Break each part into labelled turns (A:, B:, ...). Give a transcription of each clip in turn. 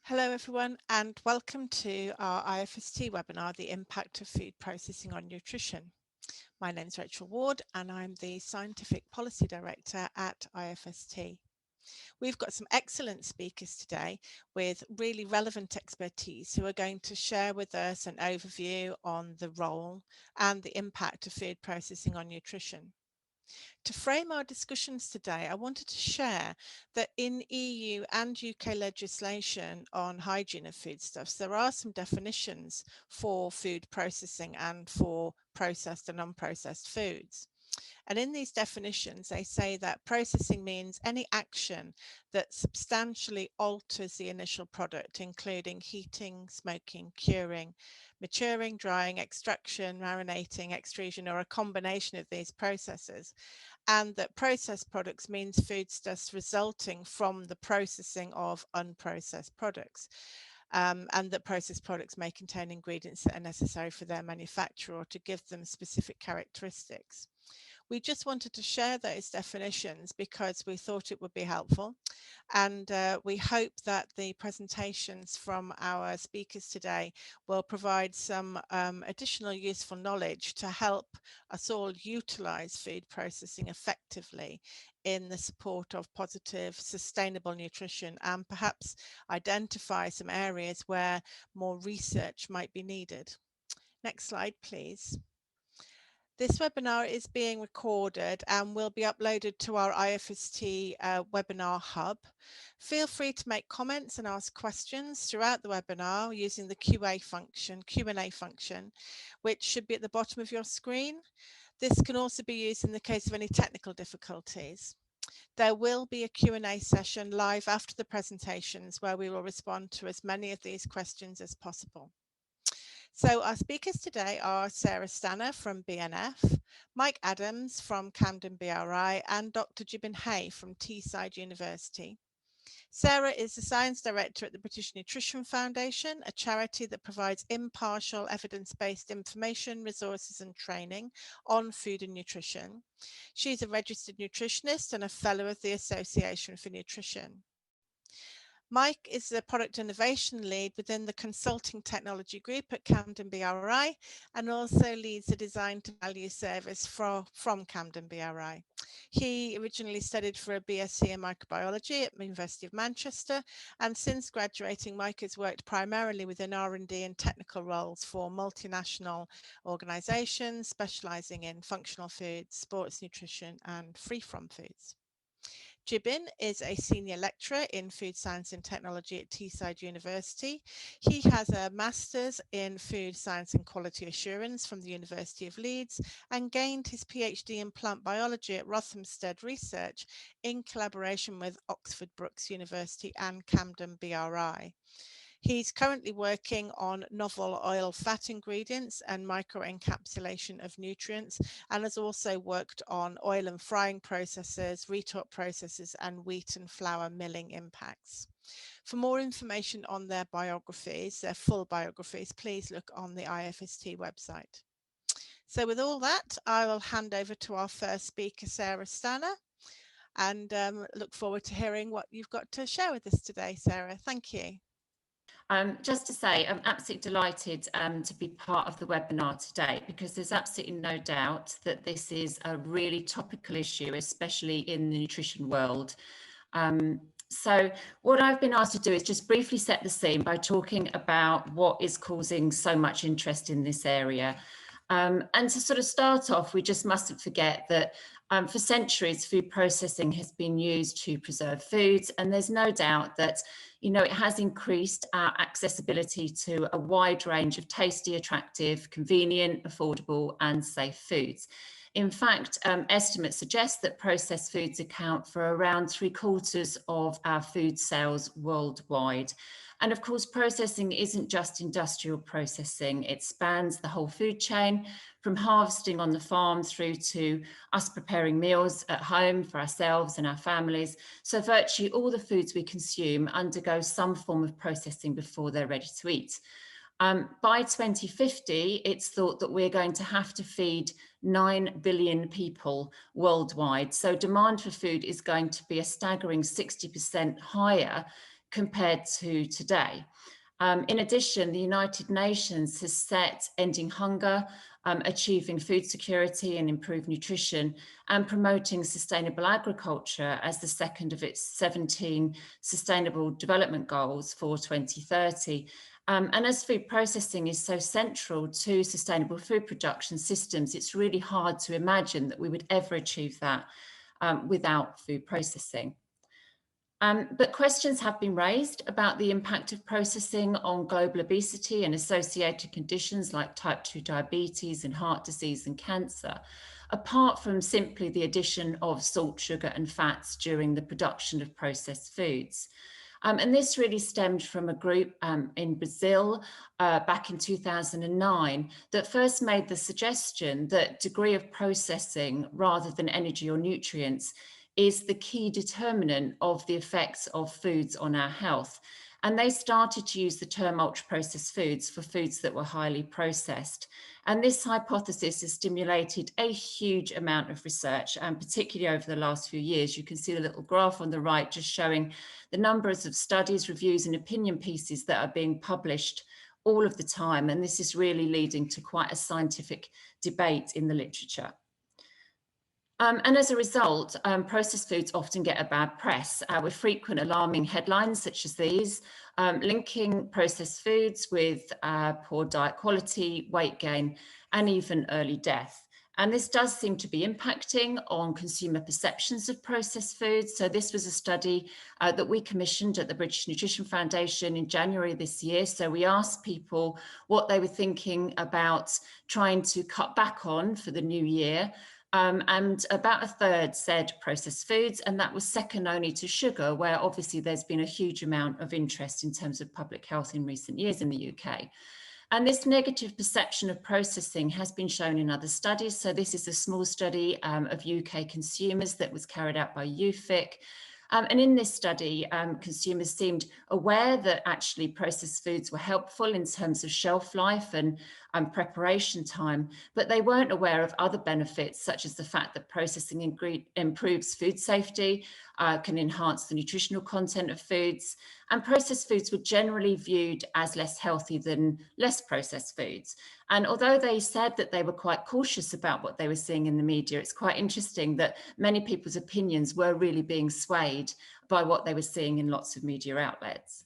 A: Hello everyone and welcome to our IFST webinar, The Impact of Food Processing on Nutrition. My name is Rachel Ward and I'm the Scientific Policy Director at IFST. We've got some excellent speakers today with really relevant expertise who are going to share with us an overview on the role and the impact of food processing on nutrition. To frame our discussions today, I wanted to share that in EU and UK legislation on hygiene of foodstuffs, there are some definitions for food processing and for processed and unprocessed foods. And in these definitions, they say that processing means any action that substantially alters the initial product, including heating, smoking, curing, maturing, drying, extraction, marinating, extrusion, or a combination of these processes. And that processed products means foodstuffs resulting from the processing of unprocessed products. And that processed products may contain ingredients that are necessary for their manufacture or to give them specific characteristics. We just wanted to share those definitions because we thought it would be helpful, and we hope that the presentations from our speakers today will provide some additional useful knowledge to help us all utilise food processing effectively in the support of positive, sustainable nutrition, and perhaps identify some areas where more research might be needed. Next slide, please. This webinar is being recorded and will be uploaded to our IFST webinar hub. Feel free to make comments and ask questions throughout the webinar using the Q&A function, which should be at the bottom of your screen. This can also be used in the case of any technical difficulties. There will be a Q&A session live after the presentations where we will respond to as many of these questions as possible. So our speakers today are Sarah Stanner from BNF, Mike Adams from Camden BRI, and Dr. Jibin Hay from Teesside University. Sarah is the Science Director at the British Nutrition Foundation, a charity that provides impartial, evidence-based information, resources and training on food and nutrition. She's a registered nutritionist and a fellow of the Association for Nutrition. Mike is the Product Innovation Lead within the Consulting Technology Group at Camden BRI and also leads the Design to Value service from Camden BRI. He originally studied for a BSc in microbiology at the University of Manchester, and since graduating, Mike has worked primarily within R&D and technical roles for multinational organisations specialising in functional foods, sports nutrition and free-from foods. Jibin is a senior lecturer in food science and technology at Teesside University. He has a master's in food science and quality assurance from the University of Leeds and gained his PhD in plant biology at Rothamsted Research in collaboration with Oxford Brookes University and Camden BRI. He's currently working on novel oil fat ingredients and microencapsulation of nutrients, and has also worked on oil and frying processes, retort processes, and wheat and flour milling impacts. For more information on their biographies, their full biographies, please look on the IFST website. So with all that, I will hand over to our first speaker, Sarah Stanner, and look forward to hearing what you've got to share with us today, Sarah. Thank you.
B: Just to say, I'm absolutely delighted to be part of the webinar today, because there's absolutely no doubt that this is a really topical issue, especially in the nutrition world. So what I've been asked to do is just briefly set the scene by talking about what is causing so much interest in this area. And to sort of start off, we just mustn't forget that for centuries, food processing has been used to preserve foods, and there's no doubt that, you know, it has increased our accessibility to a wide range of tasty, attractive, convenient, affordable and safe foods. In fact, estimates suggest that processed foods account for around 3/4 of our food sales worldwide. And of course, processing isn't just industrial processing. It spans the whole food chain, from harvesting on the farm through to us preparing meals at home for ourselves and our families. So virtually all the foods we consume undergo some form of processing before they're ready to eat. By 2050, it's thought that we're going to have to feed 9 billion people worldwide. So demand for food is going to be a staggering 60% higher compared to today. In addition, the United Nations has set ending hunger, achieving food security and improved nutrition, and promoting sustainable agriculture as the second of its 17 Sustainable Development Goals for 2030. And as food processing is so central to sustainable food production systems, it's really hard to imagine that we would ever achieve that without food processing. But questions have been raised about the impact of processing on global obesity and associated conditions like type 2 diabetes and heart disease and cancer, apart from simply the addition of salt, sugar and fats during the production of processed foods. And this really stemmed from a group in Brazil back in 2009 that first made the suggestion that degree of processing rather than energy or nutrients is the key determinant of the effects of foods on our health. And they started to use the term ultra-processed foods for foods that were highly processed. And this hypothesis has stimulated a huge amount of research, and particularly over the last few years. You can see the little graph on the right just showing the numbers of studies, reviews, and opinion pieces that are being published all of the time. And this is really leading to quite a scientific debate in the literature. And as a result, processed foods often get a bad press with frequent alarming headlines such as these, linking processed foods with poor diet quality, weight gain, and even early death. And this does seem to be impacting on consumer perceptions of processed foods. So this was a study that we commissioned at the British Nutrition Foundation in January this year. So we asked people what they were thinking about trying to cut back on for the new year. And about a third said processed foods, and that was second only to sugar, where obviously there's been a huge amount of interest in terms of public health in recent years in the UK. And this negative perception of processing has been shown in other studies. So this is a small study of UK consumers that was carried out by UFIC. And in this study, consumers seemed aware that actually processed foods were helpful in terms of shelf life and preparation time, but they weren't aware of other benefits, such as the fact that processing improves food safety, can enhance the nutritional content of foods, and processed foods were generally viewed as less healthy than less processed foods. And although they said that they were quite cautious about what they were seeing in the media, it's quite interesting that many people's opinions were really being swayed by what they were seeing in lots of media outlets.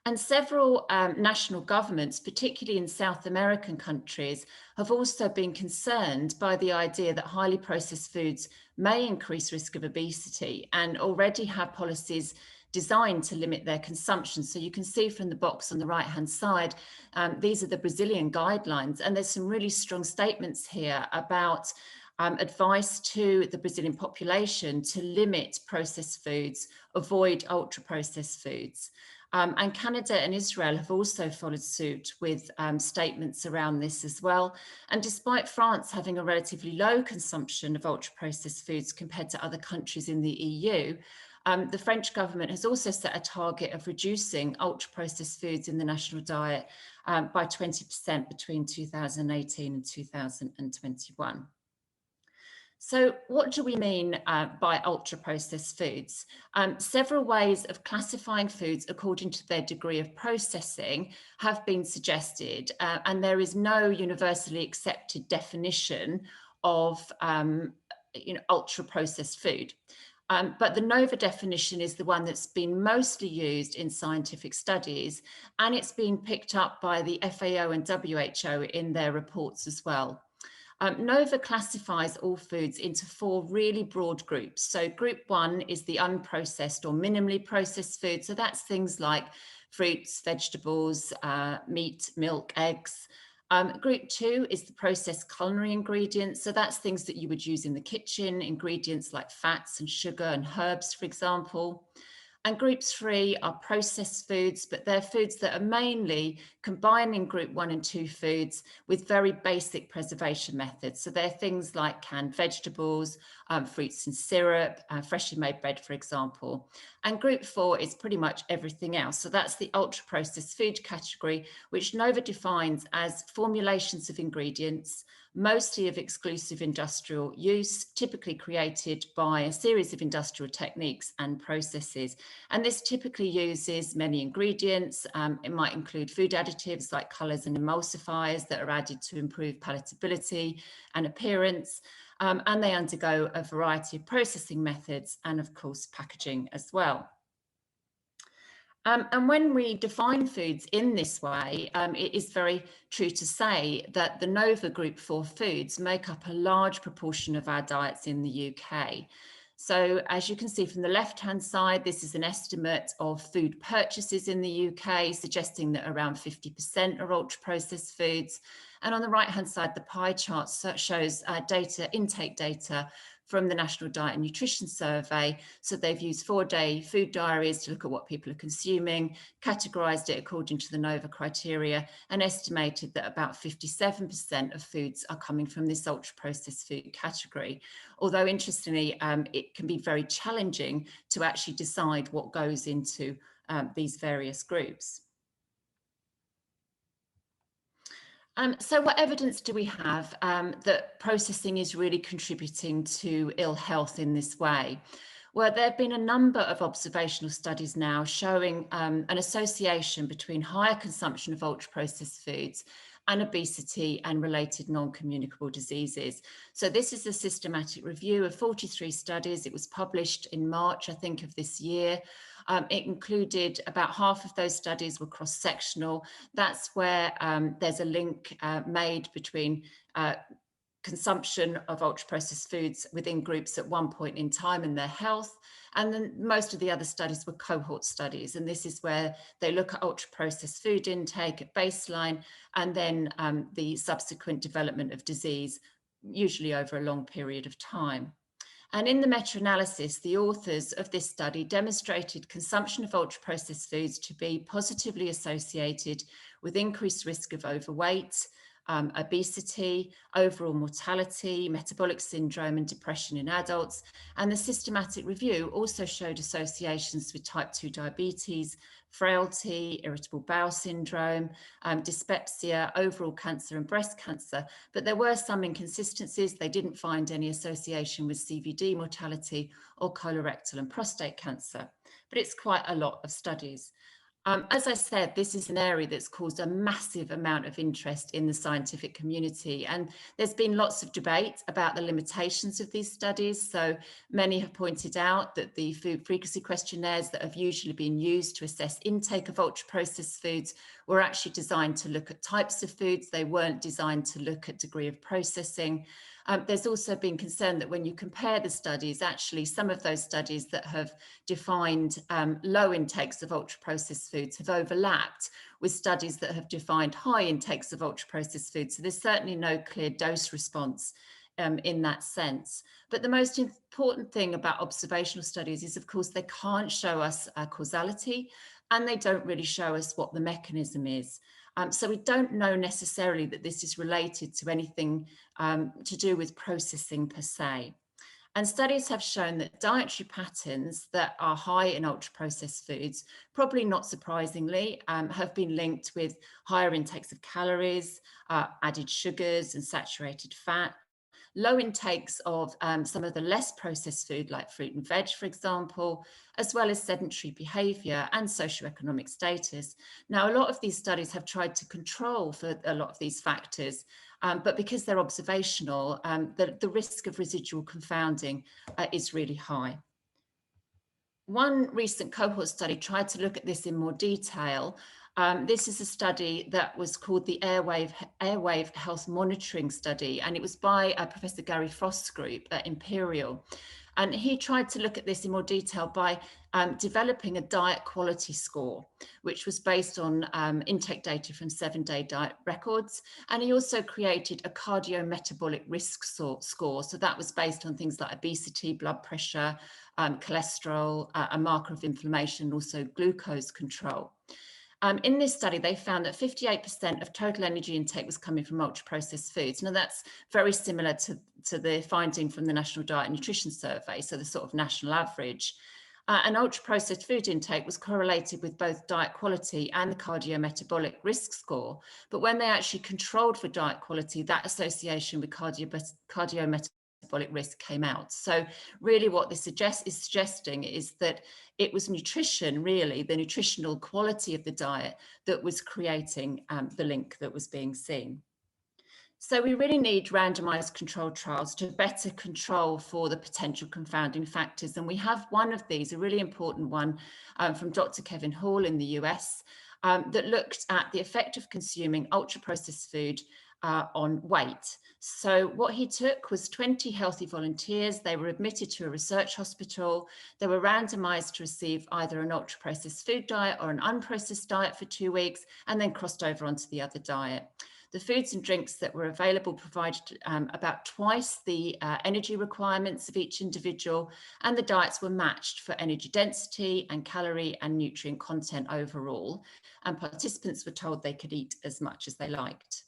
B: And several national governments, particularly in South American countries, have also been concerned by the idea that highly processed foods may increase risk of obesity and already have policies designed to limit their consumption. So you can see from the box on the right-hand side, these are the Brazilian guidelines, and there's some really strong statements here about advice to the Brazilian population to limit processed foods, avoid ultra-processed foods. And Canada and Israel have also followed suit with statements around this as well. And despite France having a relatively low consumption of ultra-processed foods compared to other countries in the EU, the French government has also set a target of reducing ultra-processed foods in the national diet by 20% between 2018 and 2021. So what do we mean by ultra-processed foods? Several ways of classifying foods according to their degree of processing have been suggested, and there is no universally accepted definition of ultra-processed food. But the NOVA definition is the one that's been mostly used in scientific studies, and it's been picked up by the FAO and WHO in their reports as well. NOVA classifies all foods into four really broad groups. So group one is the unprocessed or minimally processed food. So that's things like fruits, vegetables, meat, milk, eggs. Group two is the processed culinary ingredients. So that's things that you would use in the kitchen, ingredients like fats and sugar and herbs, for example. And group three are processed foods, but they're foods that are mainly combining group one and two foods with very basic preservation methods. So they're things like canned vegetables, fruits and syrup, freshly made bread, for example. And group four is pretty much everything else. So that's the ultra-processed food category, which NOVA defines as formulations of ingredients, mostly of exclusive industrial use, typically created by a series of industrial techniques and processes. And this typically uses many ingredients. It might include food additives like colours and emulsifiers that are added to improve palatability and appearance. And they undergo a variety of processing methods and, of course, packaging as well. And when we define foods in this way, it is very true to say that the NOVA Group 4 foods make up a large proportion of our diets in the UK. So as you can see from the left-hand side, this is an estimate of food purchases in the UK, suggesting that around 50% are ultra-processed foods. And on the right-hand side, the pie chart shows intake data from the National Diet and Nutrition Survey. So they've used 4-day food diaries to look at what people are consuming, categorised it according to the NOVA criteria, and estimated that about 57% of foods are coming from this ultra-processed food category. Although interestingly, it can be very challenging to actually decide what goes into these various groups. So what evidence do we have that processing is really contributing to ill health in this way? Well, there have been a number of observational studies now showing an association between higher consumption of ultra-processed foods and obesity and related non-communicable diseases. So this is a systematic review of 43 studies. It was published in March, I think, of this year. It included about half of those studies were cross-sectional. That's where there's a link made between consumption of ultra-processed foods within groups at one point in time in their health. And then most of the other studies were cohort studies. And this is where they look at ultra-processed food intake at baseline and then the subsequent development of disease, usually over a long period of time. And in the meta-analysis, the authors of this study demonstrated consumption of ultra-processed foods to be positively associated with increased risk of overweight, obesity, overall mortality, metabolic syndrome, and depression in adults. And the systematic review also showed associations with type 2 diabetes, frailty, irritable bowel syndrome, dyspepsia, overall cancer, and breast cancer. But there were some inconsistencies. They didn't find any association with CVD mortality or colorectal and prostate cancer. But it's quite a lot of studies. As I said, this is an area that's caused a massive amount of interest in the scientific community, and there's been lots of debate about the limitations of these studies. So many have pointed out that the food frequency questionnaires that have usually been used to assess intake of ultra-processed foods were actually designed to look at types of foods. They weren't designed to look at degree of processing. There's also been concern that when you compare the studies, actually some of those studies that have defined low intakes of ultra-processed foods have overlapped with studies that have defined high intakes of ultra-processed foods. So there's certainly no clear dose response in that sense. But the most important thing about observational studies is, of course, they can't show us causality, and they don't really show us what the mechanism is. So we don't know necessarily that this is related to anything to do with processing per se. And studies have shown that dietary patterns that are high in ultra-processed foods, probably not surprisingly, have been linked with higher intakes of calories, added sugars and saturated fat, low intakes of some of the less processed food like fruit and veg, for example, as well as sedentary behaviour and socioeconomic status. Now, a lot of these studies have tried to control for a lot of these factors, but because they're observational, the risk of residual confounding is really high. One recent cohort study tried to look at this in more detail. This is a study that was called the Airwave Health Monitoring Study, and it was by Professor Gary Frost's group at Imperial. And he tried to look at this in more detail by developing a diet quality score, which was based on intake data from 7-day diet records. And he also created a cardiometabolic risk score. So that was based on things like obesity, blood pressure, cholesterol, a marker of inflammation, and also glucose control. In this study, they found that 58% of total energy intake was coming from ultra-processed foods. Now, that's very similar to the finding from the National Diet and Nutrition Survey, so the sort of national average. And ultra-processed food intake was correlated with both diet quality and the cardiometabolic risk score. But when they actually controlled for diet quality, that association with cardiometabolic risk came out. So really what this is suggesting is that it was nutrition, really, the nutritional quality of the diet that was creating the link that was being seen. So we really need randomized controlled trials to better control for the potential confounding factors. And we have one of these, a really important one from Dr. Kevin Hall in the US, that looked at the effect of consuming ultra-processed food on weight. So what he took was 20 healthy volunteers. They were admitted to a research hospital. They were randomized to receive either an ultra-processed food diet or an unprocessed diet for 2 weeks, and then crossed over onto the other diet. The foods and drinks that were available provided about twice the energy requirements of each individual, and the diets were matched for energy density and calorie and nutrient content overall. And participants were told they could eat as much as they liked.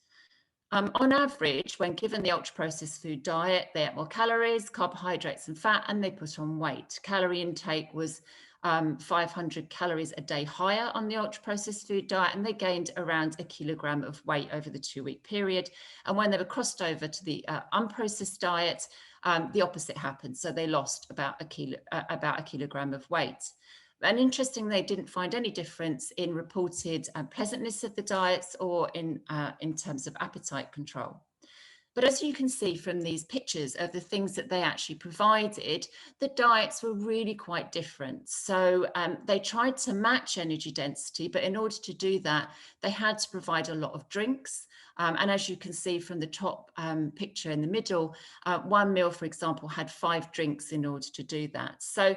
B: On average, when given the ultra-processed food diet, they ate more calories, carbohydrates and fat, and they put on weight. Calorie intake was 500 calories a day higher on the ultra-processed food diet, and they gained around 1 kilogram of weight over the 2-week period. And when they were crossed over to the unprocessed diet, the opposite happened. So they lost about a kilogram of weight. And interesting, they didn't find any difference in reported pleasantness of the diets or in terms of appetite control. But as you can see from these pictures of the things that they actually provided, the diets were really quite different. So they tried to match energy density, but in order to do that, they had to provide a lot of drinks. And as you can see from the top picture in the middle, one meal, for example, had 5 drinks in order to do that. So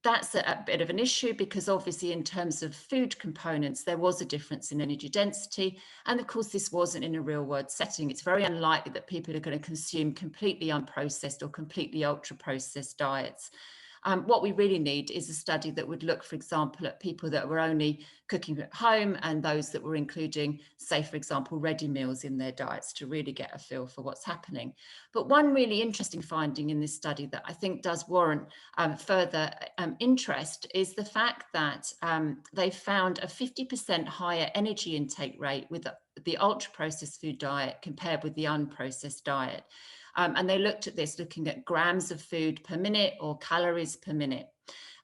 B: that's a bit of an issue, because obviously in terms of food components, there was a difference in energy density. And of course, this wasn't in a real world setting. It's very unlikely that people are going to consume completely unprocessed or completely ultra processed diets. What we really need is a study that would look, for example, at people that were only cooking at home and those that were including, say, for example, ready meals in their diets to really get a feel for what's happening. But one really interesting finding in this study that I think does warrant further interest is the fact that they found a 50% higher energy intake rate with the ultra-processed food diet compared with the unprocessed diet. And they looked at this looking at grams of food per minute or calories per minute.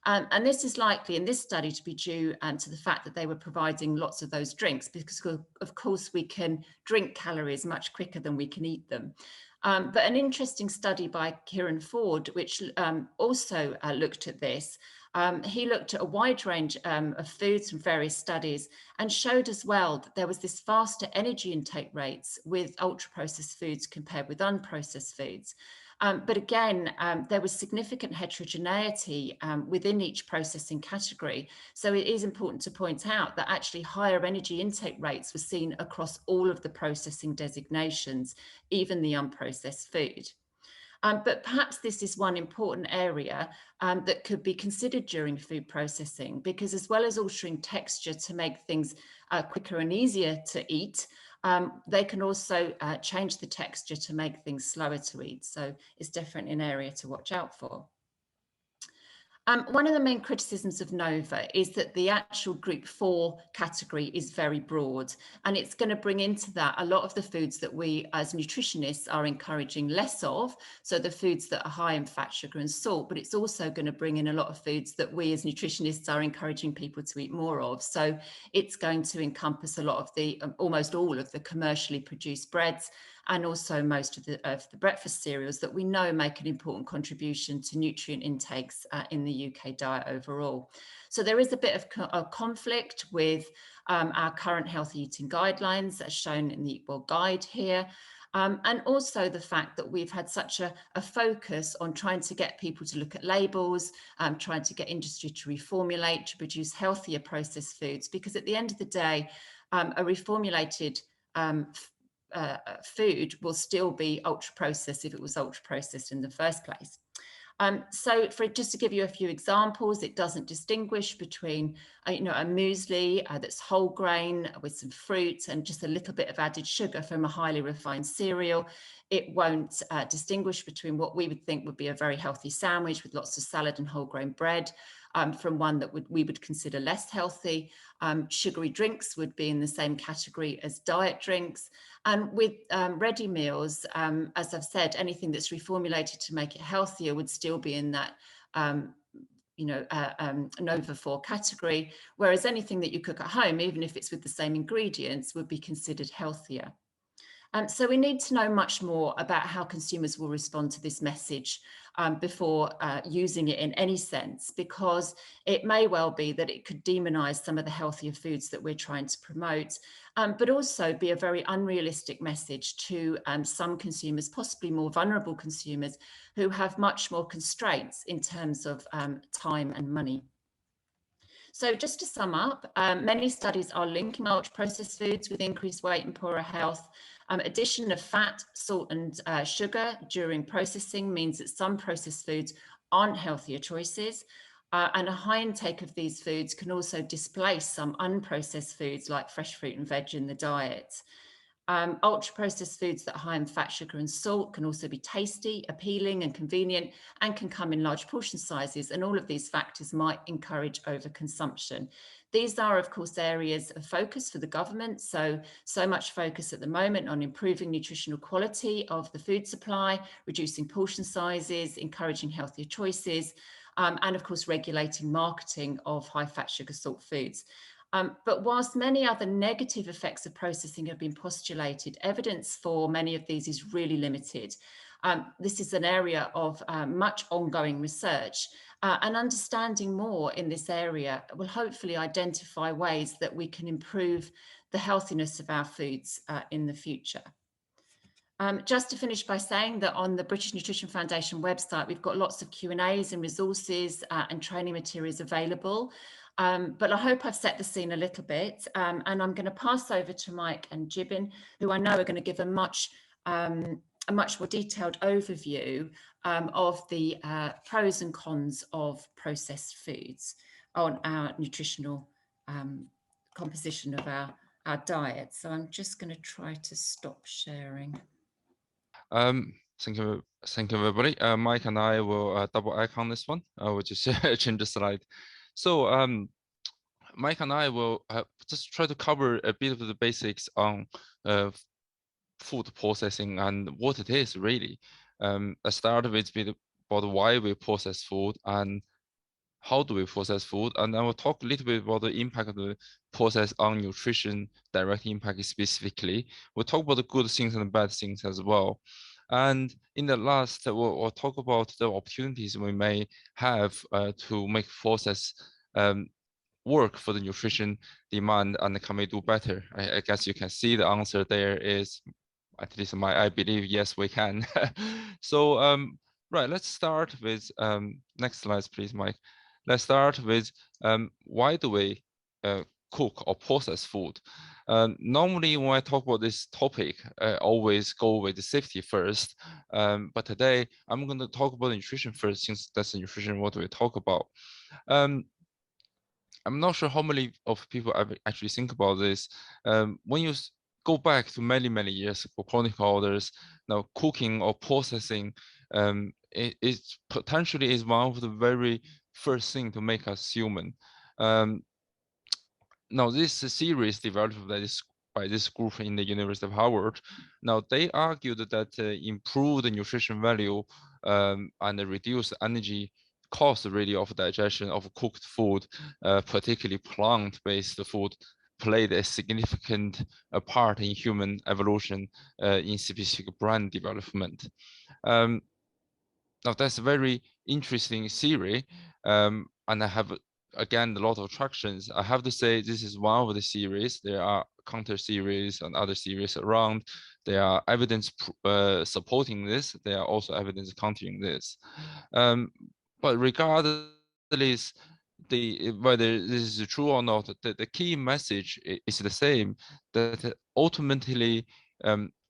B: And this is likely in this study to be due to the fact that they were providing lots of those drinks, because of course we can drink calories much quicker than we can eat them. But an interesting study by Kieran Ford, which also looked at this, he looked at a wide range of foods from various studies and showed as well that there was this faster energy intake rates with ultra-processed foods compared with unprocessed foods. But again, there was significant heterogeneity within each processing category. So it is important to point out that actually higher energy intake rates were seen across all of the processing designations, even the unprocessed food. But perhaps this is one important area that could be considered during food processing, because as well as altering texture to make things quicker and easier to eat, they can also change the texture to make things slower to eat. So it's definitely an area to watch out for. One of the main criticisms of NOVA is that the actual group 4 category is very broad, and it's going to bring into that a lot of the foods that we as nutritionists are encouraging less of, so the foods that are high in fat, sugar and salt, but it's also going to bring in a lot of foods that we as nutritionists are encouraging people to eat more of. So it's going to encompass a lot of the, almost all of the commercially produced breads, and also most of the breakfast cereals that we know make an important contribution to nutrient intakes in the UK diet overall. So there is a bit of a conflict with our current healthy eating guidelines, as shown in the Eat Well guide here. And also the fact that we've had such a focus on trying to get people to look at labels, trying to get industry to reformulate, to produce healthier processed foods, because at the end of the day, a reformulated food will still be ultra processed if it was ultra processed in the first place. So just to give you a few examples, it doesn't distinguish between a muesli that's whole grain with some fruit and just a little bit of added sugar from a highly refined cereal. It won't distinguish between what we would think would be a very healthy sandwich with lots of salad and whole grain bread, from one that we would consider less healthy. Sugary drinks would be in the same category as diet drinks. And with ready meals, as I've said, anything that's reformulated to make it healthier would still be in that Nova 4 category, whereas anything that you cook at home, even if it's with the same ingredients, would be considered healthier. So we need to know much more about how consumers will respond to this message before using it in any sense, because it may well be that it could demonize some of the healthier foods that we're trying to promote, but also be a very unrealistic message to some consumers, possibly more vulnerable consumers, who have much more constraints in terms of time and money. So just to sum up, many studies are linking ultra-processed foods with increased weight and poorer health. Addition of fat, salt and sugar during processing means that some processed foods aren't healthier choices. And a high intake of these foods can also displace some unprocessed foods like fresh fruit and veg in the diet. Ultra-processed foods that are high in fat, sugar and salt can also be tasty, appealing and convenient, and can come in large portion sizes, and all of these factors might encourage overconsumption. These are, of course, areas of focus for the government, so much focus at the moment on improving nutritional quality of the food supply, reducing portion sizes, encouraging healthier choices, and of course regulating marketing of high fat, sugar, salt foods. But whilst many other negative effects of processing have been postulated, evidence for many of these is really limited. This is an area of much ongoing research, and understanding more in this area will hopefully identify ways that we can improve the healthiness of our foods in the future. Just to finish by saying that on the British Nutrition Foundation website, we've got lots of Q&As and resources and training materials available. But I hope I've set the scene a little bit, and I'm going to pass over to Mike and Jibin, who I know are going to give a much more detailed overview of the pros and cons of processed foods on our nutritional composition of our diet. So I'm just going to try to stop sharing.
C: Thank you, everybody. Mike and I will double click on this one. We'll just change the slide. So Mike and I will just try to cover a bit of the basics on food processing and what it is really. I start with a bit about why we process food and how do we process food, and I will talk a little bit about the impact of the process on nutrition, direct impact specifically. We'll talk about the good things and the bad things as well. And in the last, we'll talk about the opportunities we may have to make process work for the nutrition demand, and can we do better? I guess you can see the answer there is, at least I believe, yes, we can. So right, let's start with next slide, please, Mike. Let's start with why do we cook or process food? Normally, when I talk about this topic, I always go with the safety first. But today, I'm going to talk about nutrition first, since that's the nutrition what we talk about. I'm not sure how many of people actually think about this. When you go back to many, many years for chronic orders, now cooking or processing, it potentially is one of the very first thing to make us human. Now this series developed by this group in the University of Harvard. Now they argued that improve the nutrition value and reduce energy cost really of digestion of cooked food, particularly plant-based food, played a significant part in human evolution in specific brain development. Now that's a very interesting theory, and I have again a lot of attractions. I have to say this is one of the series. There are counter series and other series around. There are evidence supporting this. There are also evidence countering this. But regardless whether this is true or not, the key message is the same, that ultimately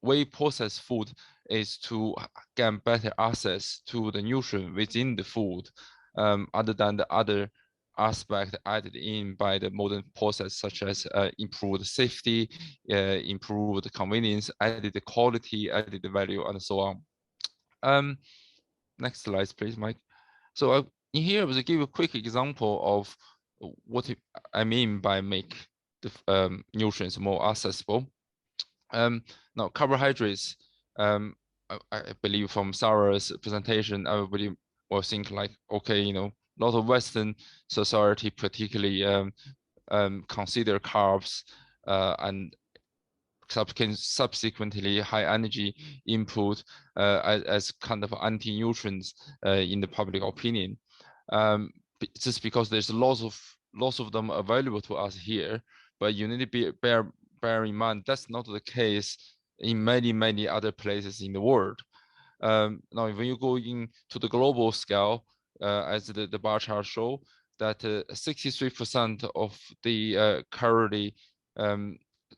C: we process food is to get better access to the nutrient within the food, other than the other aspect added in by the modern process, such as improved safety, improved convenience, added quality, added value, and so on. Next slide, please, Mike. So in here, I will give you a quick example of what I mean by make the nutrients more accessible. Now, carbohydrates, I believe from Sarah's presentation, everybody will think like, okay, you know, a lot of Western society particularly consider carbs and subsequently high energy input as kind of anti-nutrients in the public opinion. Just because there's lots of them available to us here, but you need to bear in mind that's not the case in many other places in the world. Now, when you go into the global scale, as the bar chart show, that 63% of the currently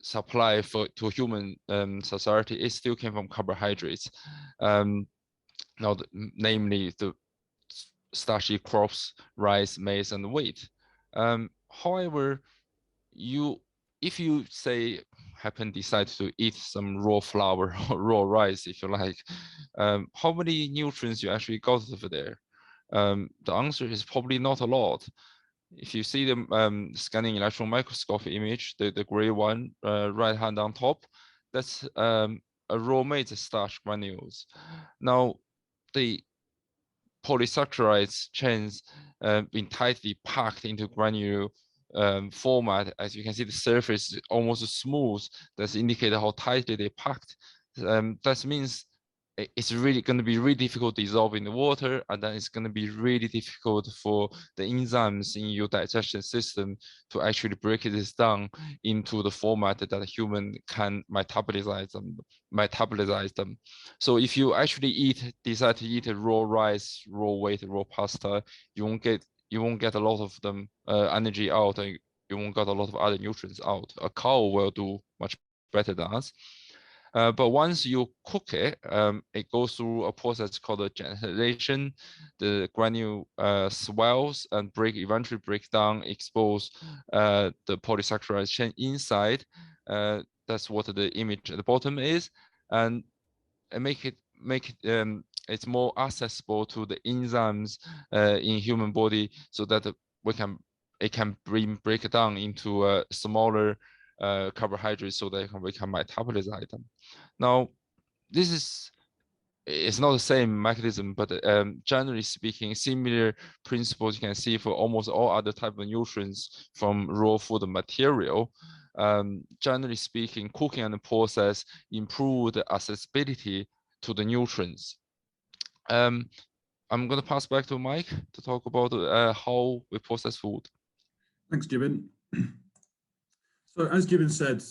C: supply to human society is still came from carbohydrates. Now, namely the starchy crops, rice, maize, and wheat. However, if you say decide to eat some raw flour or raw rice, if you like, how many nutrients you actually got over there? The answer is probably not a lot. If you see the scanning electron microscope image, the gray one, right hand on top, that's a raw maize starch granules. Now, the polysaccharides chains been tightly packed into granule format. As you can see, the surface is almost smooth. That's indicated how tightly they packed. That means it's really going to be really difficult to dissolve in the water, and then it's going to be really difficult for the enzymes in your digestion system to actually break this down into the format that a human can metabolize them. So if you actually decide to eat raw rice, raw wheat, raw pasta, you won't get a lot of them energy out, and you won't get a lot of other nutrients out. A cow will do much better than us. But once you cook it, it goes through a process called the granulation. The granule swells and eventually break down, expose the polysaccharide chain inside. That's what the image at the bottom is, and make it it's more accessible to the enzymes in human body, so that it can break it down into smaller carbohydrates, so that we can metabolize them. Now, it's not the same mechanism, but generally speaking, similar principles you can see for almost all other type of nutrients from raw food material. Generally speaking, cooking and process improve the accessibility to the nutrients. I'm going to pass back to Mike to talk about how we process food.
D: Thanks, Gibbon. So as Gibbon said,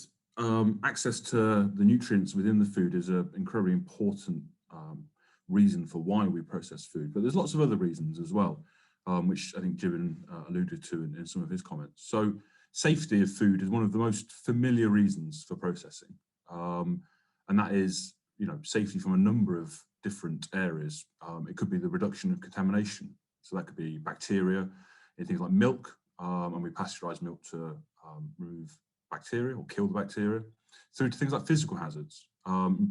D: access to the nutrients within the food is an incredibly important reason for why we process food, but there's lots of other reasons as well, which I think Gibbon alluded to in some of his comments. So safety of food is one of the most familiar reasons for processing, and that is, you know, safety from a number of different areas. It could be the reduction of contamination, so that could be bacteria in things like milk, and we pasteurize milk to remove bacteria or kill the bacteria, through to things like physical hazards,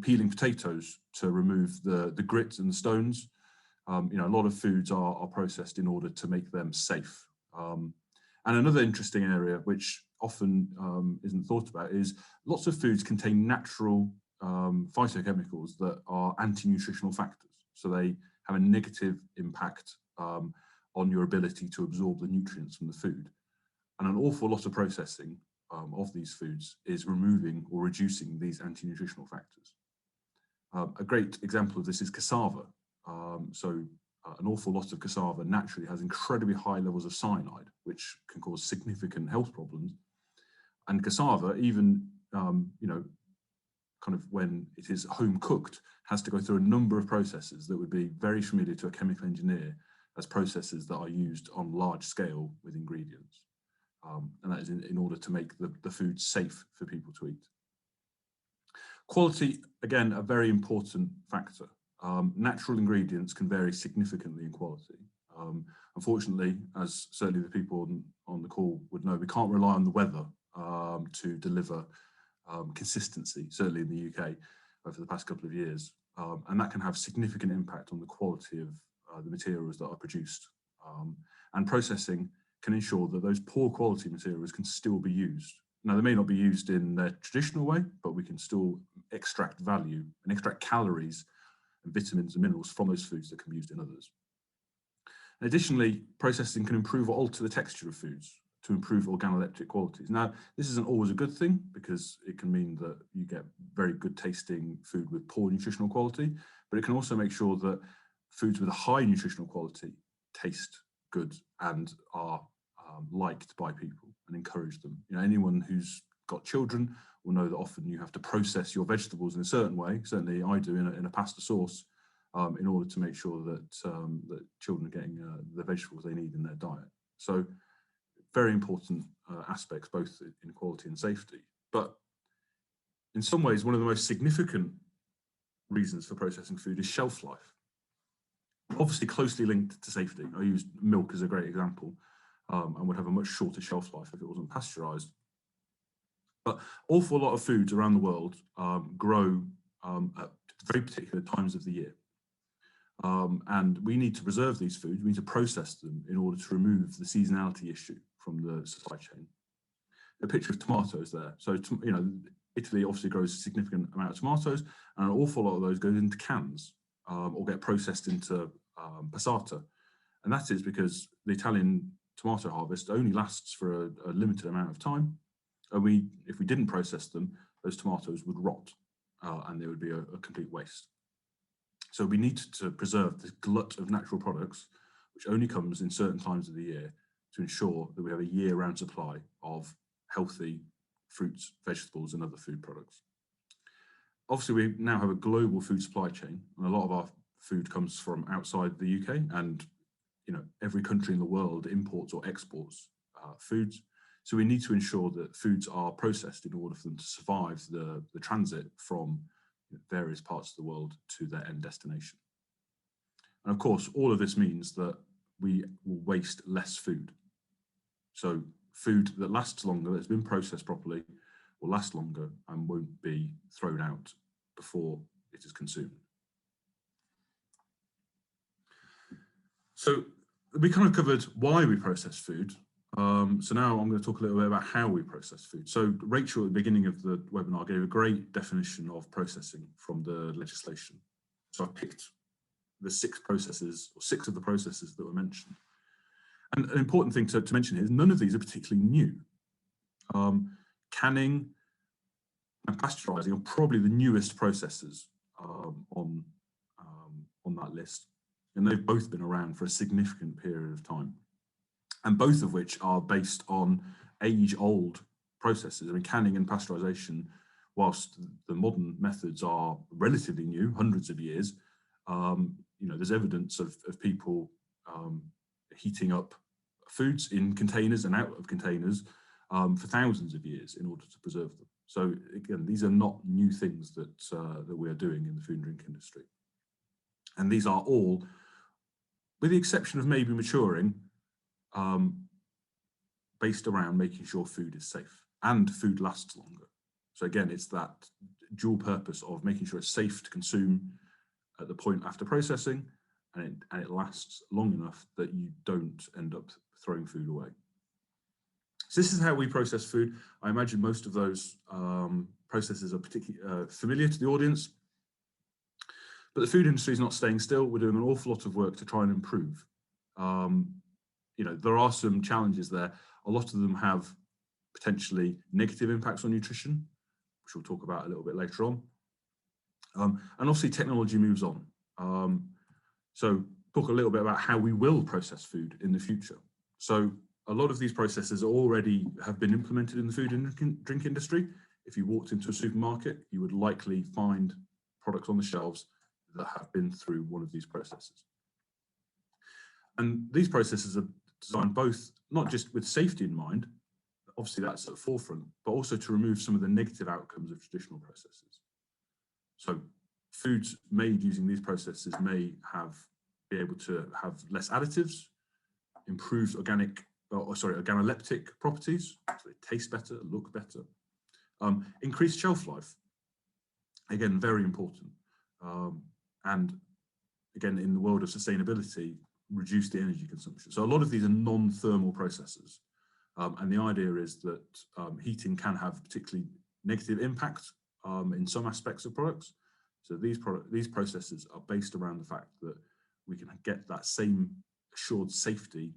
D: peeling potatoes to remove the grit and the stones. You know, a lot of foods are processed in order to make them safe. And another interesting area, which often isn't thought about, is lots of foods contain natural phytochemicals that are anti-nutritional factors. So they have a negative impact on your ability to absorb the nutrients from the food. And an awful lot of processing of these foods is removing or reducing these anti-nutritional factors. A great example of this is cassava. An awful lot of cassava naturally has incredibly high levels of cyanide, which can cause significant health problems. And cassava, even you know, kind of when it is home cooked, has to go through a number of processes that would be very familiar to a chemical engineer as processes that are used on large scale with ingredients. And that is in order to make the food safe for people to eat. Quality, again, a very important factor. Natural ingredients can vary significantly in quality. Unfortunately, as certainly the people on the call would know, we can't rely on the weather to deliver consistency, certainly in the UK over the past couple of years. And that can have significant impact on the quality of the materials that are produced And processing can ensure that those poor quality materials can still be used. Now, they may not be used in their traditional way, but we can still extract value and extract calories and vitamins and minerals from those foods that can be used in others. And additionally, processing can improve or alter the texture of foods to improve organoleptic qualities. Now, this isn't always a good thing because it can mean that you get very good tasting food with poor nutritional quality, but it can also make sure that foods with a high nutritional quality taste good and are liked by people and encourage them. You know, anyone who's got children will know that often you have to process your vegetables in a certain way. Certainly I do in a pasta sauce in order to make sure that that children are getting the vegetables they need in their diet. So very important aspects, both in quality and safety. But in some ways, one of the most significant reasons for processing food is shelf life. Obviously closely linked to safety. I used milk as a great example, and would have a much shorter shelf life if it wasn't pasteurized. But awful lot of foods around the world grow at very particular times of the year. And we need to preserve these foods, we need to process them in order to remove the seasonality issue from the supply chain. A picture of tomatoes there. So, you know, Italy obviously grows a significant amount of tomatoes, and an awful lot of those go into cans or get processed into passata. And that is because the Italian tomato harvest only lasts for a limited amount of time. And if we didn't process them, those tomatoes would rot and they would be a complete waste. So we need to preserve this glut of natural products, which only comes in certain times of the year, to ensure that we have a year-round supply of healthy fruits, vegetables, and other food products. Obviously, we now have a global food supply chain, and a lot of our food comes from outside the UK, and you know, every country in the world imports or exports foods. So we need to ensure that foods are processed in order for them to survive the transit from various parts of the world to their end destination. And of course, all of this means that we will waste less food. So food that lasts longer, that's been processed properly, will last longer and won't be thrown out before it is consumed. So we kind of covered why we process food. So now I'm going to talk a little bit about how we process food. So Rachel at the beginning of the webinar gave a great definition of processing from the legislation. So I picked the 6 processes, or 6 of the processes that were mentioned. And an important thing to mention here is none of these are particularly new. Canning and pasteurizing are probably the newest processes on that list. And they've both been around for a significant period of time. And both of which are based on age-old processes. I mean, canning and pasteurization, whilst the modern methods are relatively new, hundreds of years, you know, there's evidence of people heating up foods in containers and out of containers for thousands of years in order to preserve them. So again, these are not new things that that we are doing in the food and drink industry. And these are all, with the exception of maybe maturing, based around making sure food is safe and food lasts longer. So again, it's that dual purpose of making sure it's safe to consume at the point after processing, and it lasts long enough that you don't end up throwing food away. So this is how we process food. I imagine most of those processes are particularly familiar to the audience. But the food industry is not staying still. We're doing an awful lot of work to try and improve. You know, there are some challenges there. A lot of them have potentially negative impacts on nutrition, which we'll talk about a little bit later on. And obviously technology moves on. So talk a little bit about how we will process food in the future. So a lot of these processes already have been implemented in the food and drink industry. If you walked into a supermarket, you would likely find products on the shelves that have been through one of these processes. And these processes are designed both, not just with safety in mind, obviously that's at the forefront, but also to remove some of the negative outcomes of traditional processes. So foods made using these processes may be able to have less additives, improved organoleptic properties, so they taste better, look better, increased shelf life, again, very important. And again, in the world of sustainability, reduce the energy consumption. So a lot of these are non-thermal processes. And the idea is that heating can have particularly negative impact in some aspects of products. So these processes are based around the fact that we can get that same assured safety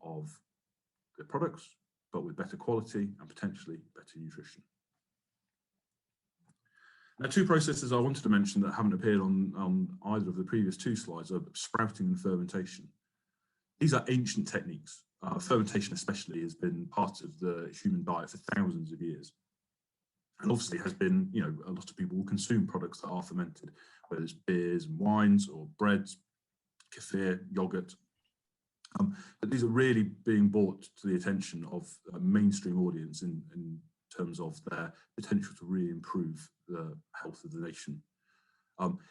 D: of the products, but with better quality and potentially better nutrition. Now, two processes I wanted to mention that haven't appeared on either of the previous two slides are sprouting and fermentation. These are ancient techniques. Fermentation especially has been part of the human diet for thousands of years. And obviously has been, you know, a lot of people will consume products that are fermented, whether it's beers and wines or breads, kefir, yogurt. But these are really being brought to the attention of a mainstream audience in terms of their potential to really improve the health of the nation.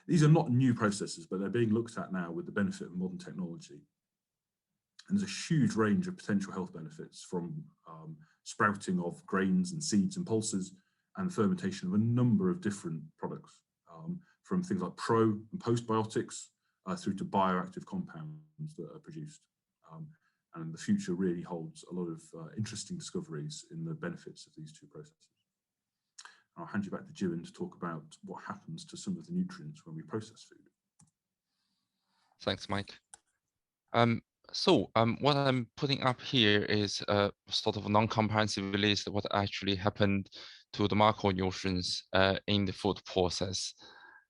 D: These are not new processes, but they're being looked at now with the benefit of modern technology. And there's a huge range of potential health benefits from sprouting of grains and seeds and pulses and fermentation of a number of different products, from things like pro and postbiotics through to bioactive compounds that are produced. And the future really holds a lot of interesting discoveries in the benefits of these two processes. I'll hand you back to Jiwin to talk about what happens to some of the nutrients when we process food.
C: Thanks, Mike. What I'm putting up here is a sort of non-comprehensive list of what actually happened to the macronutrients in the food process.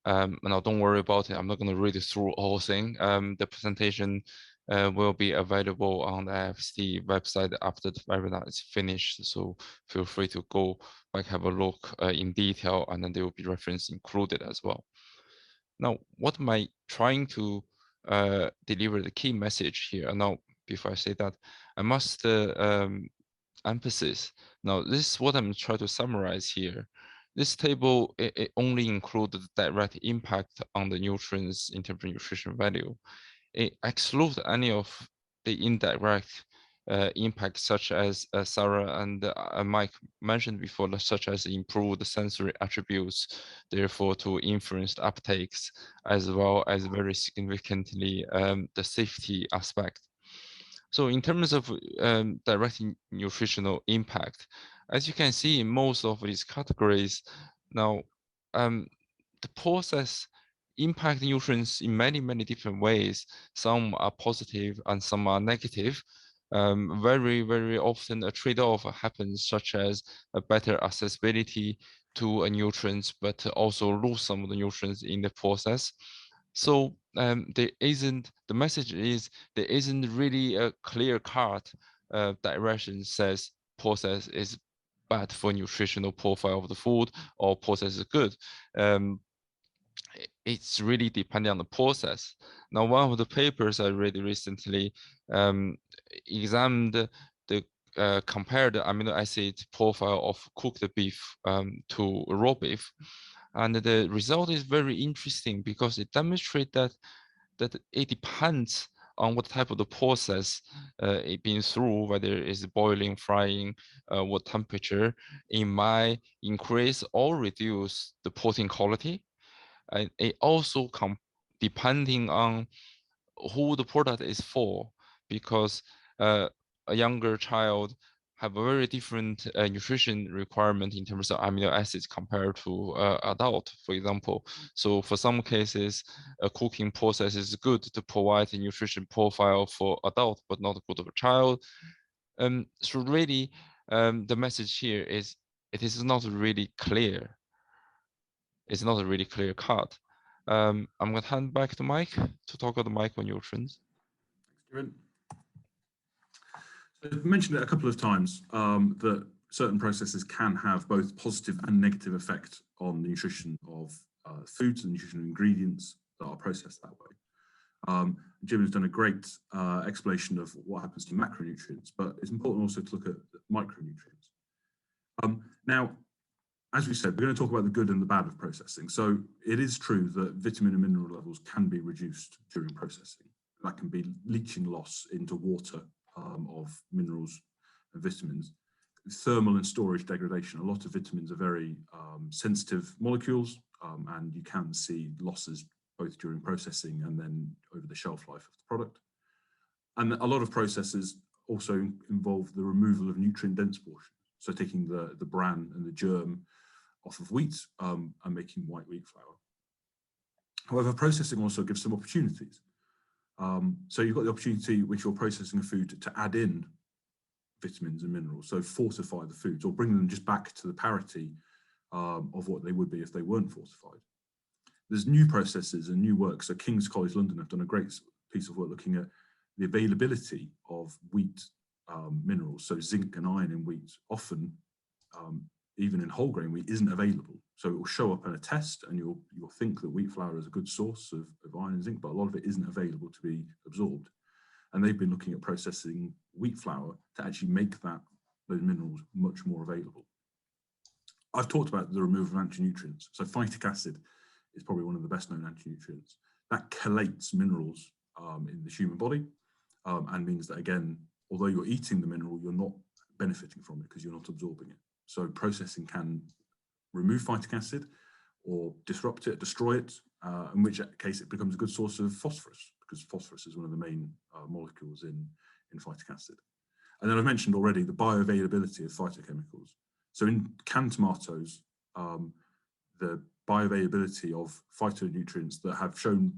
C: Now, don't worry about it. I'm not going to read through the whole thing. The presentation will be available on the IFST website after the webinar is finished. So feel free to go back, have a look in detail, and then there will be reference included as well. Now, what am I trying to deliver the key message here? Now, before I say that, I must emphasize. Now, this is what I'm trying to summarize here. This table, it only includes the direct impact on the nutrients in terms of nutrition value. It excludes any of the indirect impact, such as Sarah and Mike mentioned before, such as improved sensory attributes, therefore to influence uptakes, as well as very significantly the safety aspect. So in terms of direct nutritional impact, as you can see in most of these categories, now the process impact nutrients in many, many different ways. Some are positive and some are negative. Very, very often a trade-off happens, such as a better accessibility to a nutrients, but also lose some of the nutrients in the process. So the message is there isn't really a clear-cut direction says process is bad for nutritional profile of the food or process is good. It's really depending on the process. Now, one of the papers I read recently examined the compared the amino acid profile of cooked beef to raw beef, and the result is very interesting because it demonstrates that it depends on what type of the process it been through, whether it's boiling, frying, what temperature, it might increase or reduce the protein quality. And it also depending on who the product is for, because a younger child have a very different nutrition requirement in terms of amino acids compared to adult, for example. So for some cases, a cooking process is good to provide a nutrition profile for adult, but not good for a child. So really, the message here is it is not really clear. It's not a really clear cut. I'm going to hand back to Mike to talk about the micronutrients.
D: Thanks, so I've mentioned it a couple of times that certain processes can have both positive and negative effect on the nutrition of foods and nutritional ingredients that are processed that way. Jim has done a great explanation of what happens to macronutrients, but it's important also to look at micronutrients. Now, as we said, we're going to talk about the good and the bad of processing. So it is true that vitamin and mineral levels can be reduced during processing. That can be leaching loss into water of minerals and vitamins. Thermal and storage degradation. A lot of vitamins are very sensitive molecules, and you can see losses both during processing and then over the shelf life of the product. And a lot of processes also involve the removal of nutrient-dense portions. So taking the bran and the germ off of wheat and making white wheat flour. However, processing also gives some opportunities. So you've got the opportunity with your processing of food to add in vitamins and minerals, so fortify the foods or bring them just back to the parity of what they would be if they weren't fortified. There's new processes and new work. So King's College London have done a great piece of work looking at the availability of wheat minerals. So zinc and iron in wheat, often even in whole grain wheat, isn't available. So it will show up in a test and you'll think that wheat flour is a good source of iron and zinc, but a lot of it isn't available to be absorbed. And they've been looking at processing wheat flour to actually make those minerals much more available. I've talked about the removal of anti-nutrients. So phytic acid is probably one of the best known anti-nutrients. That chelates minerals in the human body and means that, again, although you're eating the mineral, you're not benefiting from it because you're not absorbing it. So processing can remove phytic acid or disrupt it, destroy it, in which case it becomes a good source of phosphorus, because phosphorus is one of the main molecules in phytic acid. And then I've mentioned already the bioavailability of phytochemicals. So in canned tomatoes, the bioavailability of phytonutrients that have shown,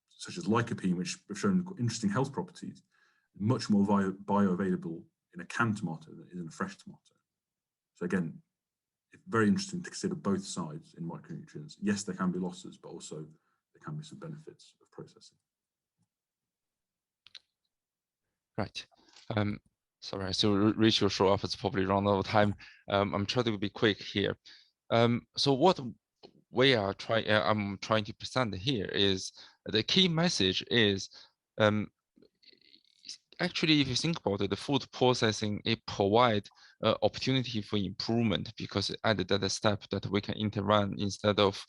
D: such as lycopene, which have shown interesting health properties, much more bioavailable in a canned tomato than it is in a fresh tomato. So again, it's very interesting to consider both sides in micronutrients. Yes, there can be losses, but also there can be some benefits of processing.
C: Right. Sorry, so Rachel show up. It's probably run out of time. I'm trying to be quick here. So what I'm trying to present here is the key message is actually, if you think about it, the food processing, it provides opportunity for improvement, because at that step that we can interrun instead of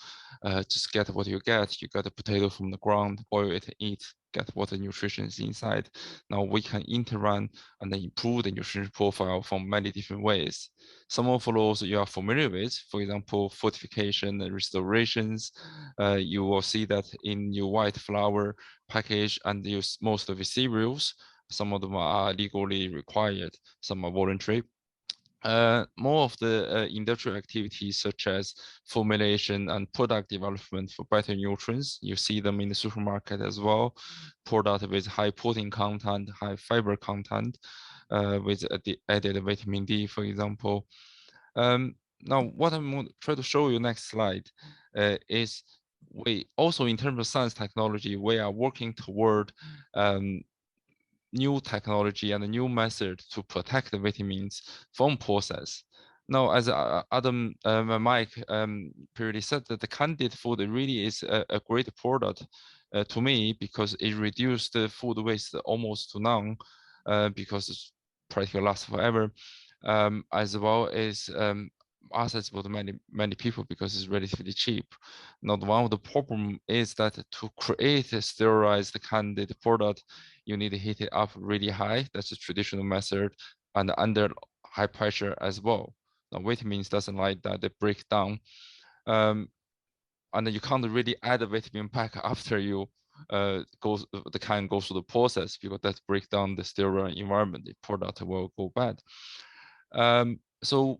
C: just get what you get a potato from the ground, boil it, eat, get what the nutrition is inside. Now we can interrun and then improve the nutrition profile from many different ways. Some of those you are familiar with, for example, fortification and restorations. You will see that in your white flour package and use most of the cereals. Some of them are legally required, some are voluntary. More of the industrial activities such as formulation and product development for better nutrients. You see them in the supermarket as well. Product with high protein content, high fiber content, with the added vitamin D, for example. Now, what I'm going to try to show you next slide is we also, in terms of science technology, we are working toward new technology and a new method to protect the vitamins from process. Now, as Adam Mike previously said, that the candid food really is a great product to me, because it reduced the food waste almost to none, because it's practically lasts forever, as well as accessible to many people because it's relatively cheap. Now, one of the problem is that to create a sterilized candid product, you need to heat it up really high. That's a traditional method, and under high pressure as well. Now, vitamins doesn't like that; they break down, and you can't really add a vitamin back after you the can goes through the process, because that breaks down the sterile environment. The product will go bad. So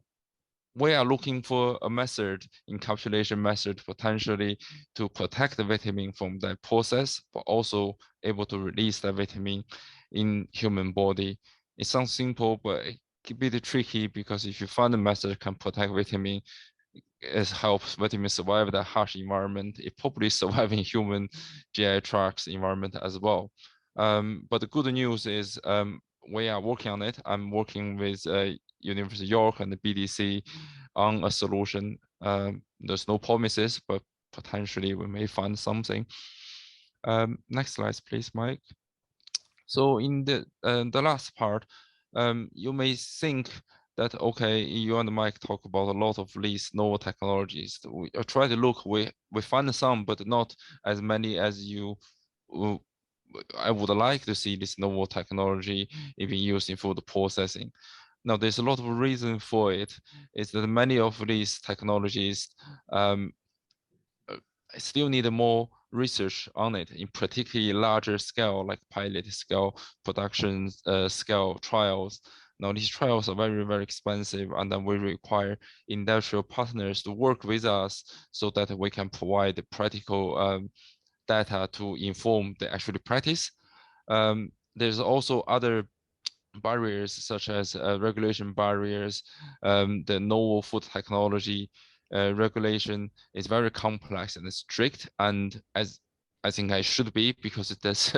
C: we are looking for a method, encapsulation method, potentially to protect the vitamin from that process, but also able to release the vitamin in human body. It sounds simple, but it can be tricky, because if you find a method can protect vitamin, it helps vitamin survive that harsh environment. It probably survive in human GI tracts environment as well. But the good news is we are working on it. I'm working with University of York and the BDC on a solution. There's no promises, but potentially we may find something. Next slide, please, Mike. So in the last part, you may think that, okay, you and Mike talk about a lot of these novel technologies. We try to look, we find some, but not as many as you I would like to see this novel technology even used in food processing. Now, there's a lot of reason for it. Is that many of these technologies still need more research on it, in particularly larger scale, like pilot scale, production scale trials. Now, these trials are very, very expensive, and then we require industrial partners to work with us so that we can provide practical data to inform the actual practice. There's also other barriers such as regulation barriers. The novel food technology regulation is very complex and strict, and as I think I should be, because it is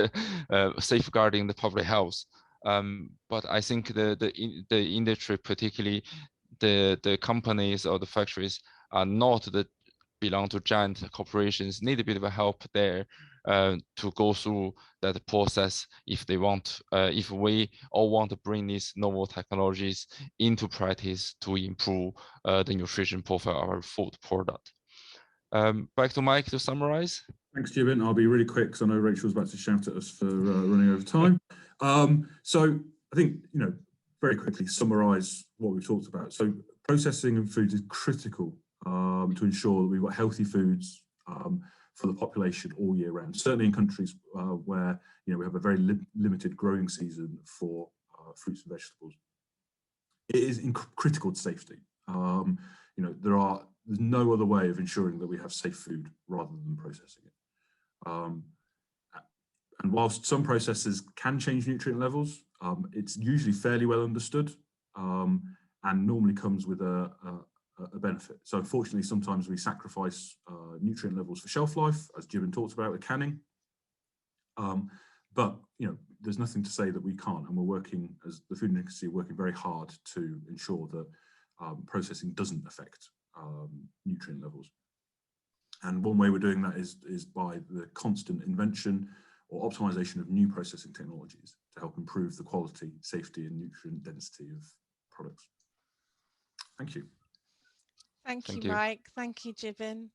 C: safeguarding the public health. But I think the industry, particularly the companies or the factories, are not belong to giant corporations, need a bit of help there to go through that process if they want, if we all want to bring these novel technologies into practice to improve the nutrition profile of our food product. Back to Mike to summarize.
D: Thanks, Jibin. I'll be really quick because I know Rachel's about to shout at us for running over time. So I think, very quickly summarize what we've talked about. So processing of foods is critical to ensure that we've got healthy foods for the population all year round. Certainly in countries where we have a very limited growing season for fruits and vegetables. It is critical to safety. There's no other way of ensuring that we have safe food rather than processing it. And whilst some processes can change nutrient levels, it's usually fairly well understood and normally comes with a benefit. So unfortunately, sometimes we sacrifice nutrient levels for shelf life, as Jibin talked about with canning. But there's nothing to say that we can't, and we're working, as the food industry, working very hard to ensure that processing doesn't affect nutrient levels. And one way we're doing that is by the constant invention or optimization of new processing technologies to help improve the quality, safety, and nutrient density of products. Thank you.
A: Thank you, Mike. Thank you, Jibin.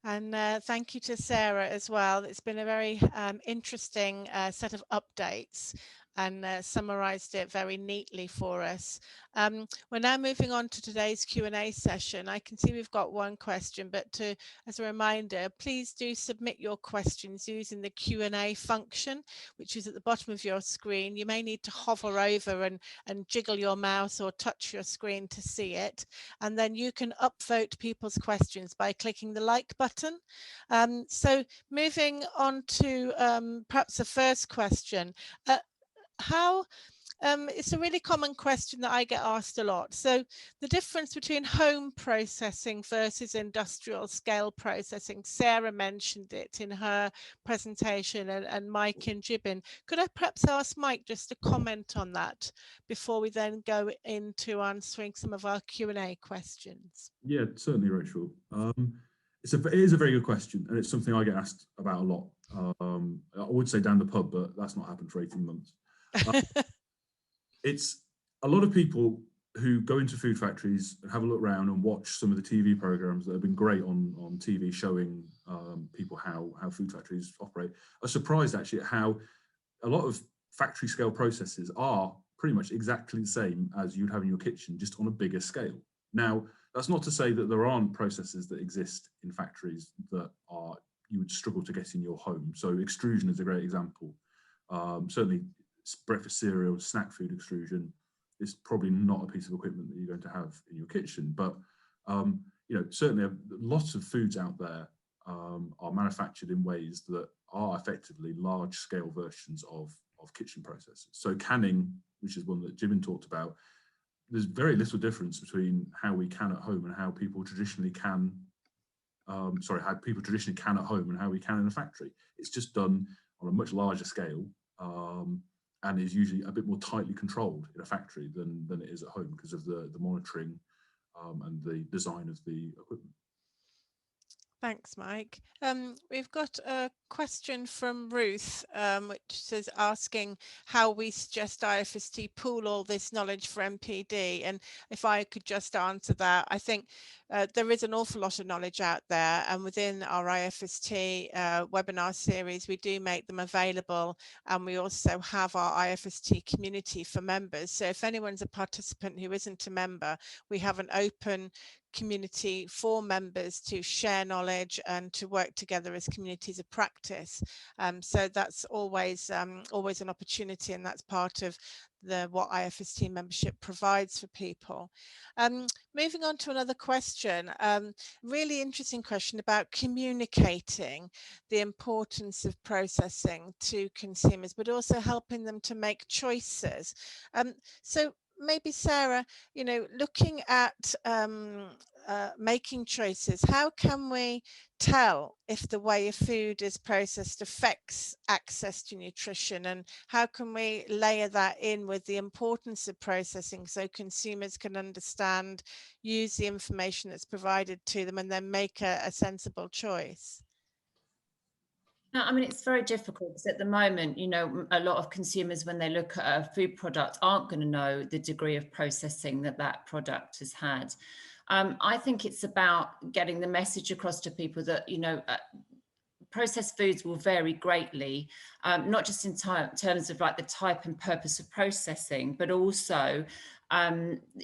A: And thank you to Sarah as well. It's been a very interesting set of updates and summarised it very neatly for us. We're now moving on to today's Q&A session. I can see we've got one question, but as a reminder, please do submit your questions using the Q&A function, which is at the bottom of your screen. You may need to hover over and jiggle your mouse or touch your screen to see it. And then you can upvote people's questions by clicking the like button. So moving on to perhaps the first question. It's a really common question that I get asked a lot. So the difference between home processing versus industrial scale processing, Sarah mentioned it in her presentation, and Mike and Jibin. Could I perhaps ask Mike just to comment on that before we then go into answering some of our Q&A questions?
D: Yeah, certainly, Rachel. It is a very good question, and it's something I get asked about a lot. I would say down the pub, but that's not happened for 18 months. It's a lot of people who go into food factories and have a look around and watch some of the TV programs that have been great on TV showing people how food factories operate, are surprised actually at how a lot of factory scale processes are pretty much exactly the same as you'd have in your kitchen, just on a bigger scale. Now, that's not to say that there aren't processes that exist in factories that you would struggle to get in your home. So extrusion is a great example. Certainly breakfast cereal, snack food extrusion is probably not a piece of equipment that you're going to have in your kitchen, but certainly lots of foods out there are manufactured in ways that are effectively large scale versions of kitchen processes. So canning, which is one that Jibin talked about, there's very little difference between how we can at home and how people traditionally can how people traditionally can at home and how we can in a factory. It's just done on a much larger scale, and is usually a bit more tightly controlled in a factory than it is at home because of the monitoring and the design of the equipment.
A: Thanks, Mike. We've got a question from Ruth, which says asking how we suggest IFST pool all this knowledge for MPD. And if I could just answer that, I think there is an awful lot of knowledge out there, and within our IFST webinar series, we do make them available, and we also have our IFST community for members. So if anyone's a participant who isn't a member, we have an open community for members to share knowledge and to work together as communities of practice. So that's always always an opportunity, and that's part of what IFST membership provides for people. Moving on to another question, really interesting question about communicating the importance of processing to consumers, but also helping them to make choices. So maybe Sarah, you know, looking at making choices, how can we tell if the way a food is processed affects access to nutrition, and how can we layer that in with the importance of processing so consumers can understand, use the information that's provided to them, and then make a sensible choice?
B: No, I mean, it's very difficult because at the moment, you know, a lot of consumers, when they look at a food product, aren't going to know the degree of processing that that product has had. I think it's about getting the message across to people that, you know, processed foods will vary greatly, not just in terms of like the type and purpose of processing, but also,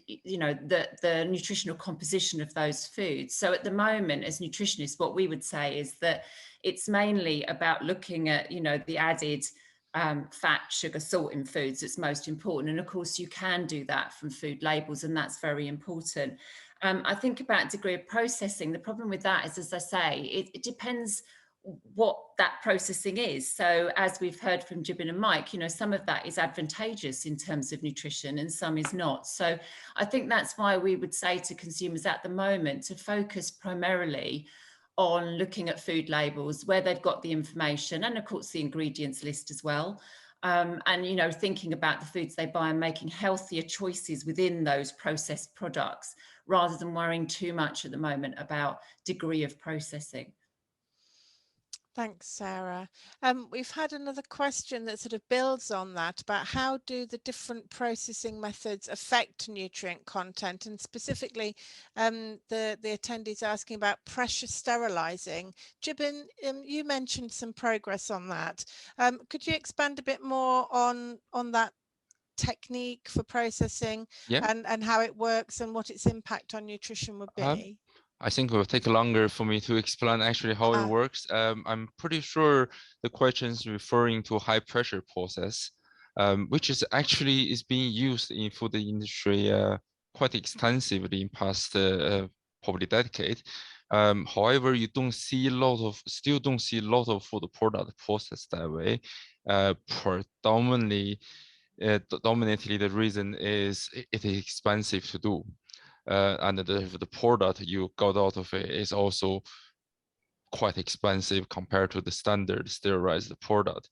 B: you know, the nutritional composition of those foods. So at the moment, as nutritionists, what we would say is that it's mainly about looking at, you know, the added fat, sugar, salt in foods that's most important. And of course, you can do that from food labels, and that's very important. I think about degree of processing. The problem with that is, as I say, it depends what that processing is. So as we've heard from Jibin and Mike, you know, some of that is advantageous in terms of nutrition and some is not. So I think that's why we would say to consumers at the moment to focus primarily on looking at food labels where they've got the information and of course the ingredients list as well. And, you know, thinking about the foods they buy and making healthier choices within those processed products rather than worrying too much at the moment about degree of processing.
A: Thanks, Sarah. We've had another question that sort of builds on that about how do the different processing methods affect nutrient content, and specifically the attendees asking about pressure sterilizing. Jibin, you mentioned some progress on that. Could you expand a bit more on that technique for processing and how it works and what its impact on nutrition would be?
C: I think it will take longer for me to explain actually how it works. I'm pretty sure the question is referring to high pressure process, which is actually being used in food industry quite extensively in past probably decade. However, you still don't see a lot of food product processed that way. Predominantly, dominantly the reason is it is expensive to do. And the product you got out of it is also quite expensive compared to the standard sterilized product.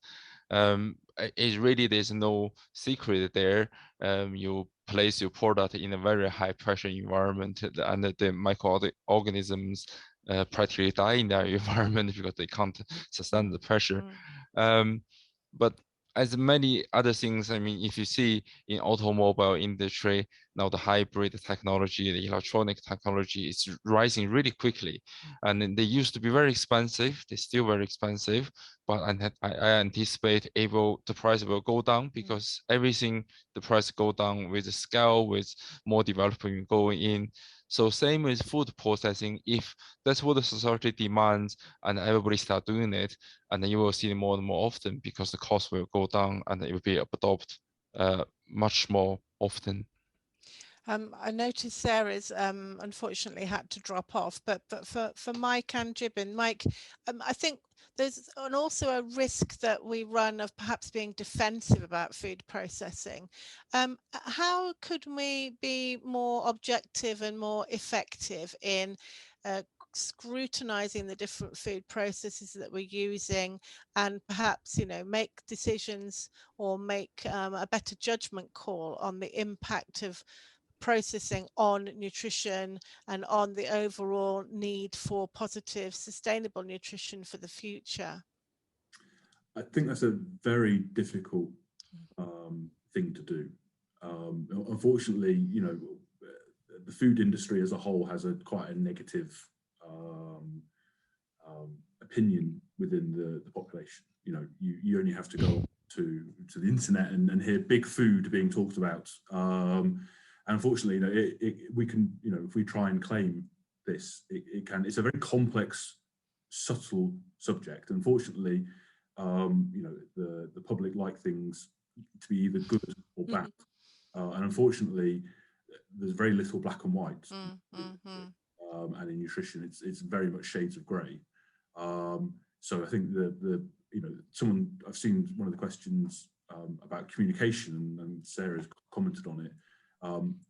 C: It really, there's no secret there. You place your product in a very high pressure environment, and the microorganisms practically die in that environment because they can't sustain the pressure. But as many other things, I mean, if you see in automobile industry, now the hybrid technology, the electronic technology is rising really quickly. And they used to be very expensive. They're still very expensive, but I anticipate the price will go down because everything, the price go down with the scale, with more development going in. So same with food processing. If that's what the society demands and everybody start doing it, and then you will see it more and more often because the cost will go down and it will be adopted much more often.
A: I noticed Sarah's unfortunately had to drop off, but for Mike and Jibin, Mike, I think there's also a risk that we run of perhaps being defensive about food processing. How could we be more objective and more effective in scrutinizing the different food processes that we're using, and perhaps, you know, make decisions or make a better judgment call on the impact of processing on nutrition and on the overall need for positive, sustainable nutrition for the future?
D: I think that's a very difficult thing to do. Unfortunately, you know, the food industry as a whole has quite a negative opinion within the population. You know, you only have to go to the internet and hear big food being talked about. And unfortunately, you know, we can, you know, if we try and claim this, it's a very complex, subtle subject. Unfortunately, you know, the public like things to be either good or bad. And unfortunately, there's very little black and white. And in nutrition, it's very much shades of grey. So I think you know, I've seen one of the questions about communication, and Sarah's commented on it.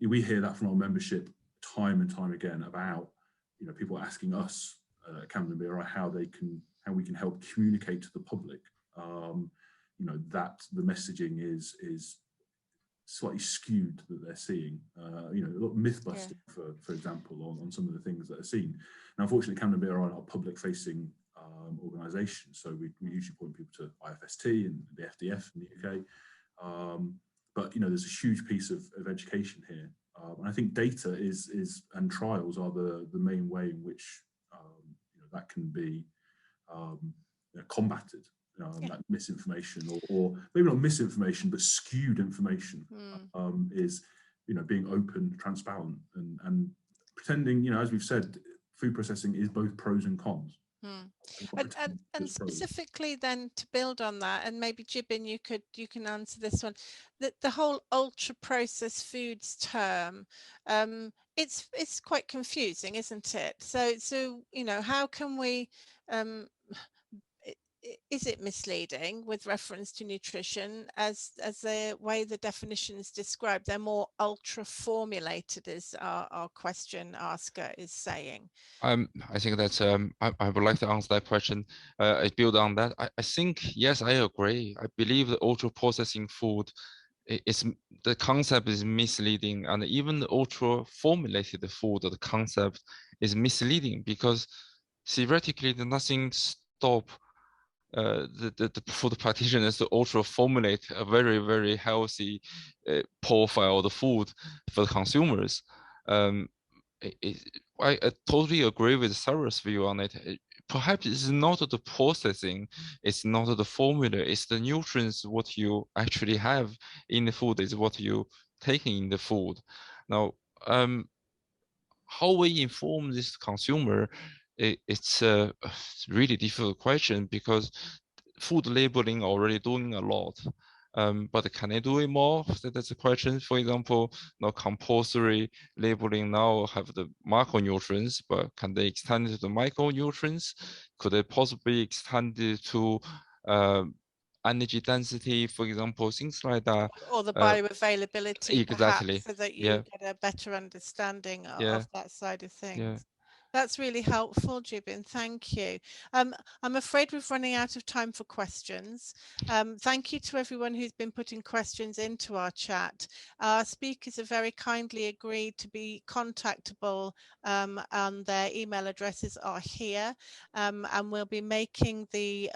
D: We hear that from our membership time and time again about, you know, people asking us at Camden BRI how we can help communicate to the public. You know, that the messaging is slightly skewed that they're seeing. You know, a lot of myth busting, for example, on some of the things that are seen. Now, unfortunately, Camden BRI are not a public-facing organisation, so we usually point people to IFST and the FDF in the UK. But you know, there's a huge piece of education here, and I think data and trials are the main way in which you know, that can be you know, combated. That misinformation, or maybe not misinformation, but skewed information, is, you know, being open, transparent, and pretending, you know, as we've said, food processing is both pros and cons.
A: And specifically then, to build on that, and maybe Jibin, you can answer this one, the whole ultra processed foods term, it's quite confusing, isn't it? So you know, how can we is it misleading with reference to nutrition, as the way the definitions describe? They're more ultra formulated, as our question asker is saying.
C: I think that's I would like to answer that question. I build on that. I think, yes, I agree. I believe the ultra processing food is, the concept is misleading, and even the ultra formulated food, the concept is misleading, because theoretically nothing stop the food practitioners to ultra formulate a very, very healthy profile of the food for the consumers. I totally agree with Sarah's view on it. Perhaps it's not the processing, it's not the formula, it's the nutrients what you actually have in the food, is what you taking in the food. Now, how we inform this consumer, it's a really difficult question, because food labeling already doing a lot. But can they do it more? That's a question. For example, now compulsory labeling now have the macronutrients, but can they extend it to the micronutrients? Could they possibly extend it to energy density, for example, things like that?
A: Or the bioavailability,
C: exactly,
A: perhaps, so that you get a better understanding of that side of things. That's really helpful, Jibin. Thank you. I'm afraid we're running out of time for questions. Thank you to everyone who's been putting questions into our chat. Our speakers have very kindly agreed to be contactable, and their email addresses are here, and we'll be making the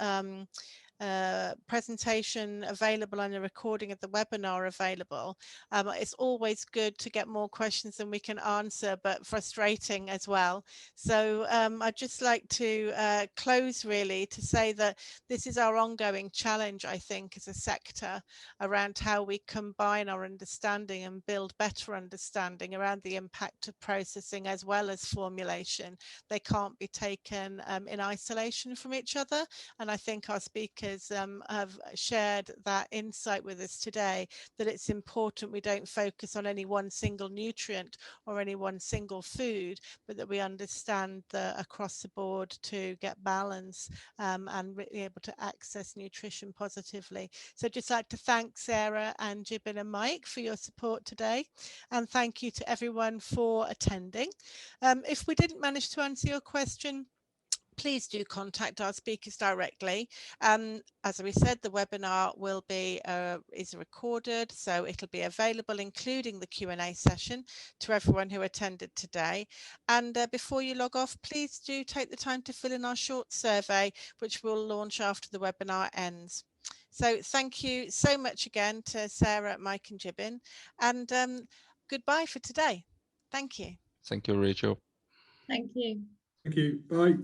A: presentation available and a recording of the webinar available. It's always good to get more questions than we can answer, but frustrating as well. So I'd just like to close really to say that this is our ongoing challenge, I think, as a sector, around how we combine our understanding and build better understanding around the impact of processing as well as formulation. They can't be taken in isolation from each other, and I think our speakers have shared that insight with us today, that it's important we don't focus on any one single nutrient or any one single food, but that we understand across the board to get balance and be able to access nutrition positively. So just like to thank Sarah and Jibin and Mike for your support today, and thank you to everyone for attending. If we didn't manage to answer your question, please do contact our speakers directly. As we said, the webinar will be is recorded, so it'll be available, including the Q&A session, to everyone who attended today. And before you log off, please do take the time to fill in our short survey, which we'll launch after the webinar ends. So thank you so much again to Sarah, Mike and Jibin, and goodbye for today. Thank you.
C: Thank you, Rachel.
B: Thank you.
D: Thank you. Bye.